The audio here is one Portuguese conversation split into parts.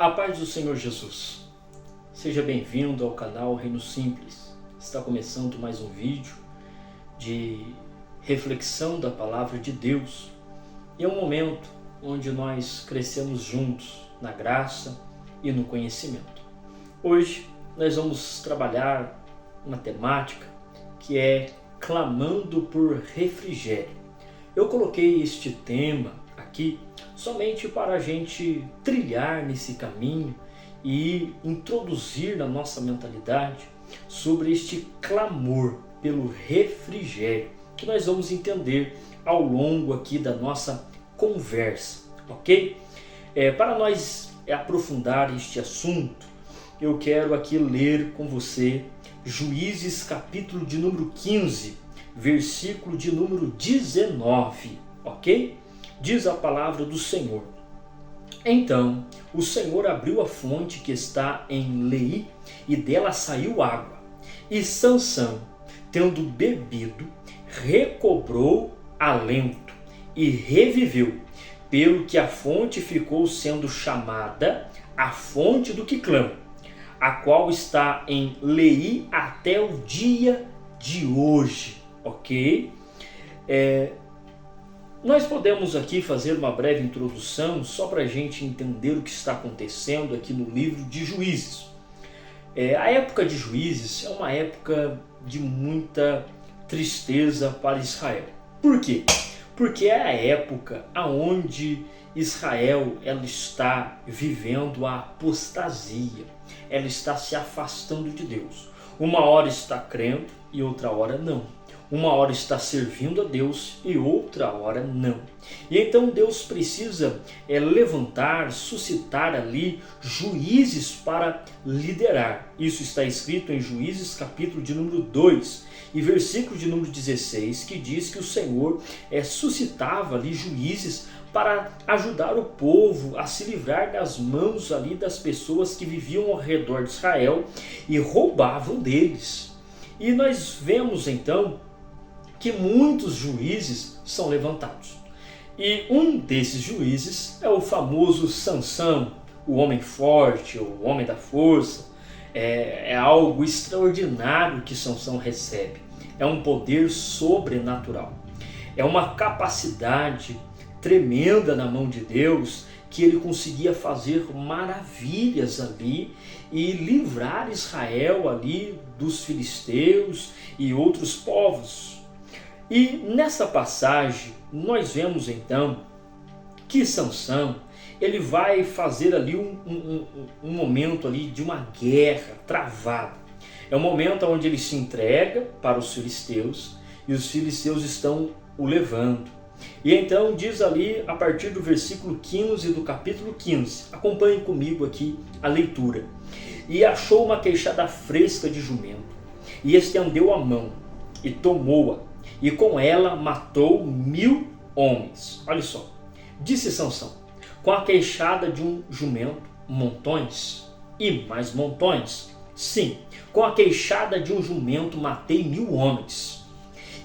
A paz do Senhor Jesus. Seja bem-vindo ao canal Reino Simples. Está começando mais um vídeo de reflexão da Palavra de Deus. E é um momento onde nós crescemos juntos na graça e no conhecimento. Hoje nós vamos trabalhar uma temática que é clamando por refrigério. Eu coloquei este tema aqui somente para a gente trilhar nesse caminho e introduzir na nossa mentalidade sobre este clamor pelo refrigério que nós vamos entender ao longo aqui da nossa conversa, ok? Para nós aprofundar este assunto, eu quero aqui ler com você Juízes capítulo de número 15, versículo de número 19, ok? Diz a palavra do Senhor: Então o Senhor abriu a fonte que está em Leí, e dela saiu água. E Sansão, tendo bebido, recobrou alento e reviveu, pelo que a fonte ficou sendo chamada a fonte do que clama, a qual está em Leí até o dia de hoje, ok? Nós podemos aqui fazer uma breve introdução só para a gente entender o que está acontecendo aqui no livro de Juízes. A época de Juízes é uma época de muita tristeza para Israel. Por quê? Porque é a época onde Israel ela está vivendo a apostasia, ela está se afastando de Deus. Uma hora está crendo e outra hora não. Uma hora está servindo a Deus e outra hora não. E então Deus precisa levantar, suscitar ali juízes para liderar. Isso está escrito em Juízes capítulo de número 2 e versículo de número 16, que diz que o Senhor suscitava ali juízes para ajudar o povo a se livrar das mãos ali das pessoas que viviam ao redor de Israel e roubavam deles. E nós vemos então que muitos juízes são levantados. E um desses juízes é o famoso Sansão, o homem forte, o homem da força. É algo extraordinário que Sansão recebe. É um poder sobrenatural. É uma capacidade tremenda na mão de Deus, que ele conseguia fazer maravilhas ali e livrar Israel ali dos filisteus e outros povos. E nessa passagem nós vemos então que Sansão ele vai fazer ali um momento ali de uma guerra travada. É um momento onde ele se entrega para os filisteus e os filisteus estão o levando. E então diz ali a partir do versículo 15 do capítulo 15, acompanhe comigo aqui a leitura. E achou uma queixada fresca de jumento e estendeu a mão e tomou-a. E com ela matou 1000 homens. Olha só, disse Sansão: com a queixada de um jumento, montões e mais montões. Sim, com a queixada de um jumento matei 1000 homens.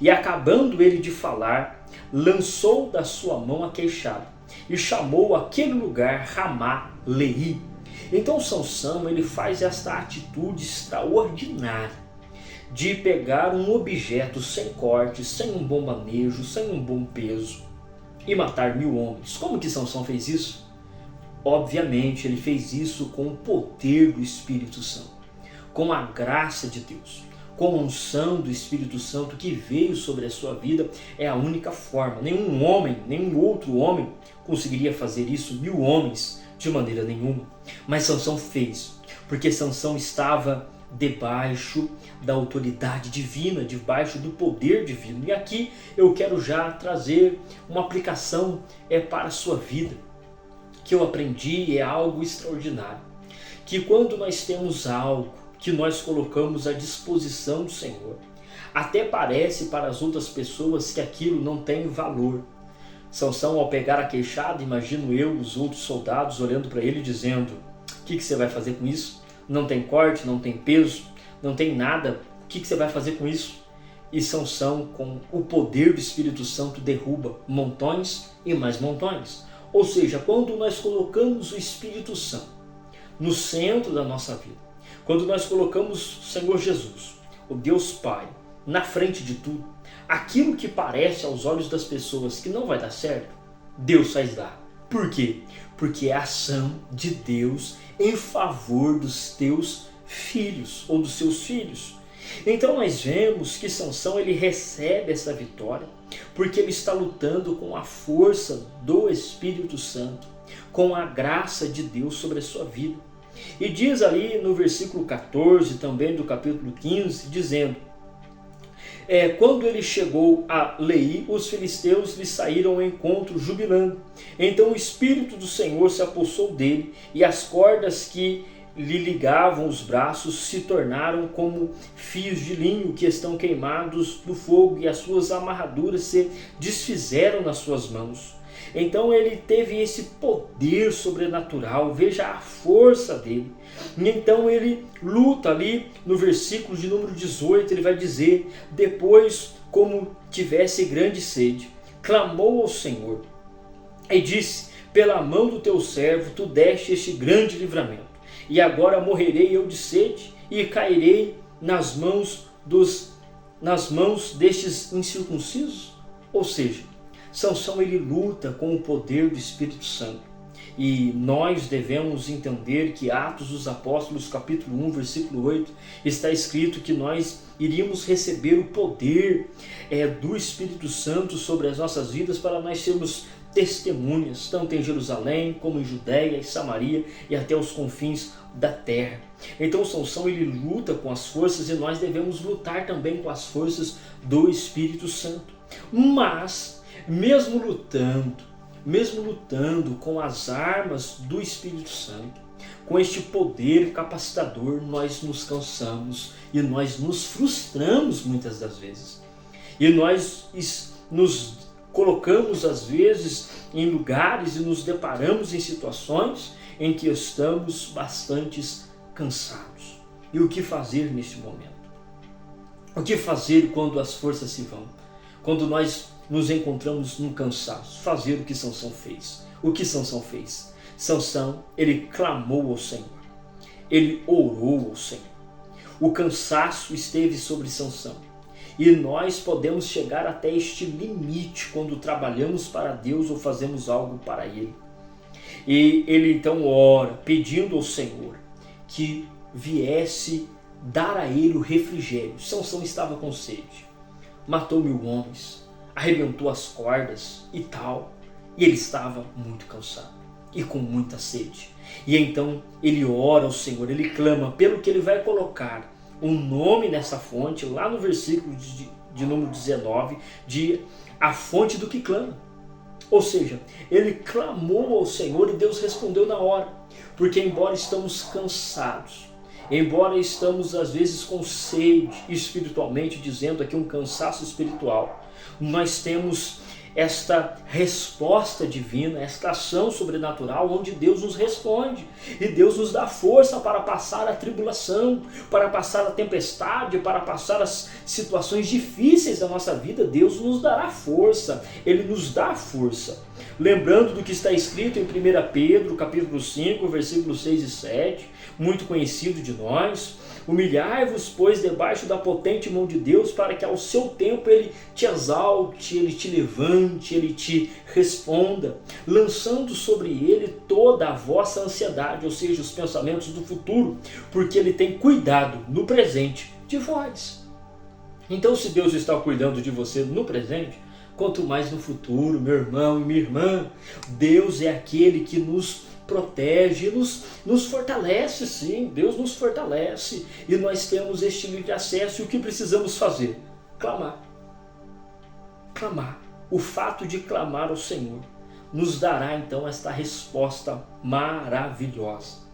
E acabando ele de falar, lançou da sua mão a queixada e chamou aquele lugar Ramá Leí. Então Sansão ele faz esta atitude extraordinária de pegar um objeto sem corte, sem um bom manejo, sem um bom peso e matar 1000 homens. Como que Sansão fez isso? Obviamente ele fez isso com o poder do Espírito Santo, com a graça de Deus, com a unção do Espírito Santo que veio sobre a sua vida. É a única forma. Nenhum homem, nenhum outro homem conseguiria fazer isso, 1000 homens, de maneira nenhuma. Mas Sansão fez, porque Sansão estava debaixo da autoridade divina, debaixo do poder divino. E aqui eu quero já trazer uma aplicação para a sua vida, que eu aprendi, é algo extraordinário, que quando nós temos algo que nós colocamos à disposição do Senhor, até parece para as outras pessoas que aquilo não tem valor. Sansão, ao pegar a queixada, imagino eu, os outros soldados olhando para ele dizendo: o que você vai fazer com isso? Não tem corte, não tem peso, não tem nada. O que você vai fazer com isso? E Sansão, com o poder do Espírito Santo, derruba montões e mais montões. Ou seja, quando nós colocamos o Espírito Santo, no centro da nossa vida. Quando nós colocamos o Senhor Jesus, o Deus Pai, na frente de tudo, aquilo que parece aos olhos das pessoas que não vai dar certo, Deus faz dar. Por quê? Porque é a ação de Deus em favor dos teus filhos ou dos seus filhos. Então nós vemos que Sansão ele recebe essa vitória porque ele está lutando com a força do Espírito Santo, com a graça de Deus sobre a sua vida. E diz ali no versículo 14 também do capítulo 15, dizendo: quando ele chegou a Leí, os filisteus lhe saíram ao encontro jubilando. Então o Espírito do Senhor se apossou dele, e as cordas que lhe ligavam os braços se tornaram como fios de linho que estão queimados do fogo, e as suas amarraduras se desfizeram nas suas mãos. Então ele teve esse poder sobrenatural, veja a força dele. E então ele luta ali no versículo de número 18, ele vai dizer: depois, como tivesse grande sede, clamou ao Senhor e disse: pela mão do teu servo tu deste este grande livramento, e agora morrerei eu de sede e cairei nas mãos destes incircuncisos? Ou seja, Sansão ele luta com o poder do Espírito Santo. E nós devemos entender que Atos dos Apóstolos, capítulo 1, versículo 8, está escrito que nós iríamos receber o poder do Espírito Santo sobre as nossas vidas para nós sermos testemunhas, tanto em Jerusalém como em Judéia e Samaria e até os confins da terra. Então Sansão ele luta com as forças e nós devemos lutar também com as forças do Espírito Santo. Mas mesmo lutando com as armas do Espírito Santo, com este poder capacitador, nós nos cansamos e nós nos frustramos muitas das vezes. E nós nos colocamos às vezes em lugares e nos deparamos em situações em que estamos bastante cansados. E o que fazer neste momento? O que fazer quando as forças se vão? Quando nós nos encontramos num cansaço? Fazer o que Sansão fez. O que Sansão fez? Sansão, ele clamou ao Senhor. Ele orou ao Senhor. O cansaço esteve sobre Sansão. E nós podemos chegar até este limite quando trabalhamos para Deus ou fazemos algo para Ele. E ele então ora, pedindo ao Senhor que viesse dar a ele o refrigério. Sansão estava com sede. Matou 1000 homens, arrebentou as cordas e tal. E ele estava muito cansado e com muita sede. E então ele ora ao Senhor, ele clama, pelo que ele vai colocar um nome nessa fonte, lá no versículo de número 19, de a fonte do que clama. Ou seja, ele clamou ao Senhor e Deus respondeu na hora. Porque embora estamos cansados, embora estamos às vezes com sede espiritualmente, dizendo aqui um cansaço espiritual, nós temos esta resposta divina, esta ação sobrenatural, onde Deus nos responde e Deus nos dá força para passar a tribulação, para passar a tempestade, para passar as situações difíceis da nossa vida. Deus nos dará força, Ele nos dá força. Lembrando do que está escrito em 1 Pedro, capítulo 5, versículos 6 e 7, muito conhecido de nós: humilhai-vos, pois, debaixo da potente mão de Deus, para que ao seu tempo Ele te exalte, Ele te levante, Ele te responda, lançando sobre Ele toda a vossa ansiedade, ou seja, os pensamentos do futuro, porque Ele tem cuidado no presente de vós. Então, se Deus está cuidando de você no presente, quanto mais no futuro, meu irmão e minha irmã. Deus é aquele que nos protege, nos fortalece, sim, Deus nos fortalece, e nós temos este livre acesso. E o que precisamos fazer? Clamar. Clamar. O fato de clamar ao Senhor nos dará então esta resposta maravilhosa.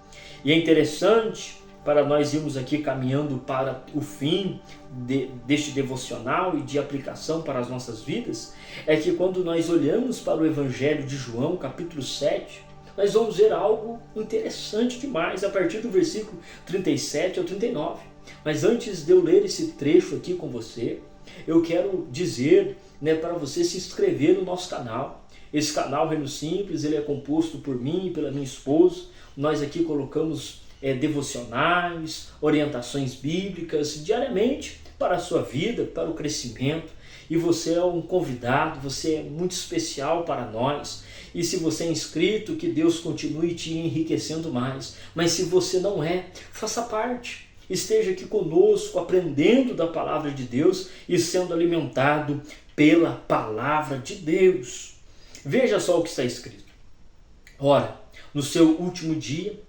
E é interessante, para nós irmos aqui caminhando para o fim deste devocional e de aplicação para as nossas vidas, é que quando nós olhamos para o Evangelho de João, capítulo 7, nós vamos ver algo interessante demais a partir do versículo 37 ao 39. Mas antes de eu ler esse trecho aqui com você, eu quero dizer, para você se inscrever no nosso canal. Esse canal Reino Simples, ele é composto por mim e pela minha esposa. Nós aqui colocamos devocionais, orientações bíblicas diariamente para a sua vida, para o crescimento. E você é um convidado, você é muito especial para nós. E se você é inscrito, que Deus continue te enriquecendo mais. Mas se você não é, faça parte. Esteja aqui conosco, aprendendo da palavra de Deus e sendo alimentado pela palavra de Deus. Veja só o que está escrito. Ora, no seu último dia,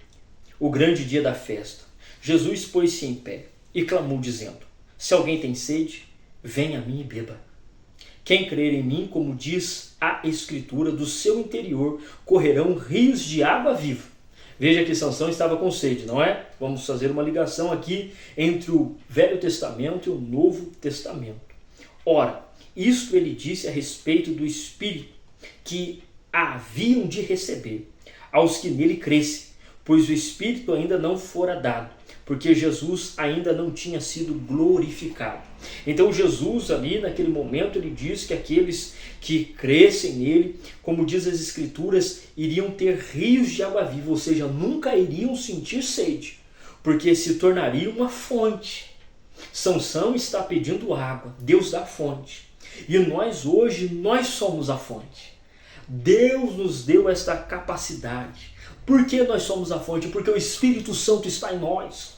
o grande dia da festa, Jesus pôs-se em pé e clamou dizendo: se alguém tem sede, venha a mim e beba. Quem crer em mim, como diz a Escritura, do seu interior correrão rios de água viva. Veja que Sansão estava com sede, não é? Vamos fazer uma ligação aqui entre o Velho Testamento e o Novo Testamento. Ora, isto ele disse a respeito do Espírito que haviam de receber aos que nele crescem, pois o Espírito ainda não fora dado, porque Jesus ainda não tinha sido glorificado. Então Jesus ali naquele momento ele diz que aqueles que crescem nele, como diz as Escrituras, iriam ter rios de água viva, ou seja, nunca iriam sentir sede, porque se tornaria uma fonte. Sansão está pedindo água, Deus dá a fonte. E nós hoje, nós somos a fonte. Deus nos deu esta capacidade. Por que nós somos a fonte? Porque o Espírito Santo está em nós.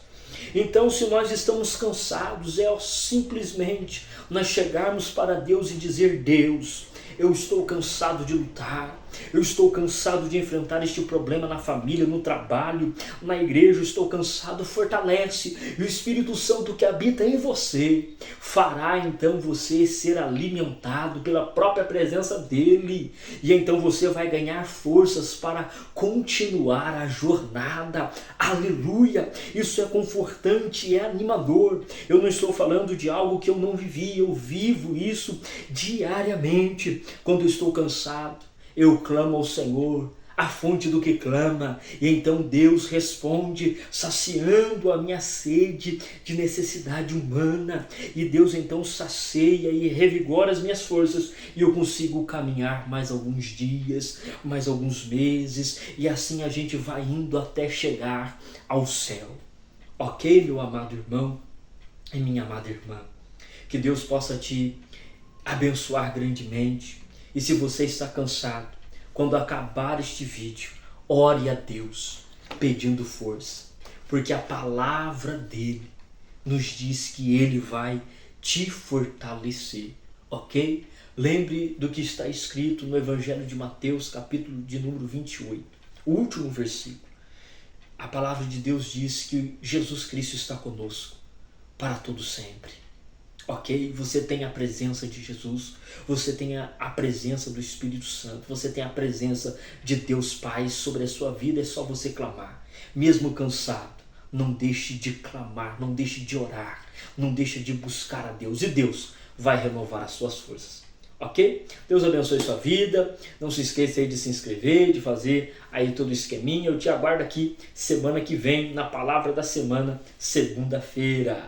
Então, se nós estamos cansados, é simplesmente nós chegarmos para Deus e dizer: Deus, eu estou cansado de lutar, eu estou cansado de enfrentar este problema na família, no trabalho, na igreja, eu estou cansado, fortalece. E o Espírito Santo que habita em você fará então você ser alimentado pela própria presença dele. E então você vai ganhar forças para continuar a jornada. Aleluia! Isso é confortante, é animador. Eu não estou falando de algo que eu não vivi, eu vivo isso diariamente. Quando eu estou cansado, eu clamo ao Senhor, a fonte do que clama, e então Deus responde, saciando a minha sede de necessidade humana, e Deus então sacia e revigora as minhas forças, e eu consigo caminhar mais alguns dias, mais alguns meses, e assim a gente vai indo até chegar ao céu. Ok, meu amado irmão e minha amada irmã? Que Deus possa te abençoar grandemente. E se você está cansado, quando acabar este vídeo, ore a Deus pedindo força, porque a palavra dele nos diz que ele vai te fortalecer, ok? Lembre do que está escrito no Evangelho de Mateus, capítulo de número 28, o último versículo. A palavra de Deus diz que Jesus Cristo está conosco para todo sempre. Ok? Você tem a presença de Jesus, você tem a presença do Espírito Santo, você tem a presença de Deus Pai sobre a sua vida, é só você clamar. Mesmo cansado, não deixe de clamar, não deixe de orar, não deixe de buscar a Deus, e Deus vai renovar as suas forças. Ok? Deus abençoe sua vida, não se esqueça aí de se inscrever, de fazer aí todo o esqueminha. Eu te aguardo aqui semana que vem, na Palavra da Semana, segunda-feira.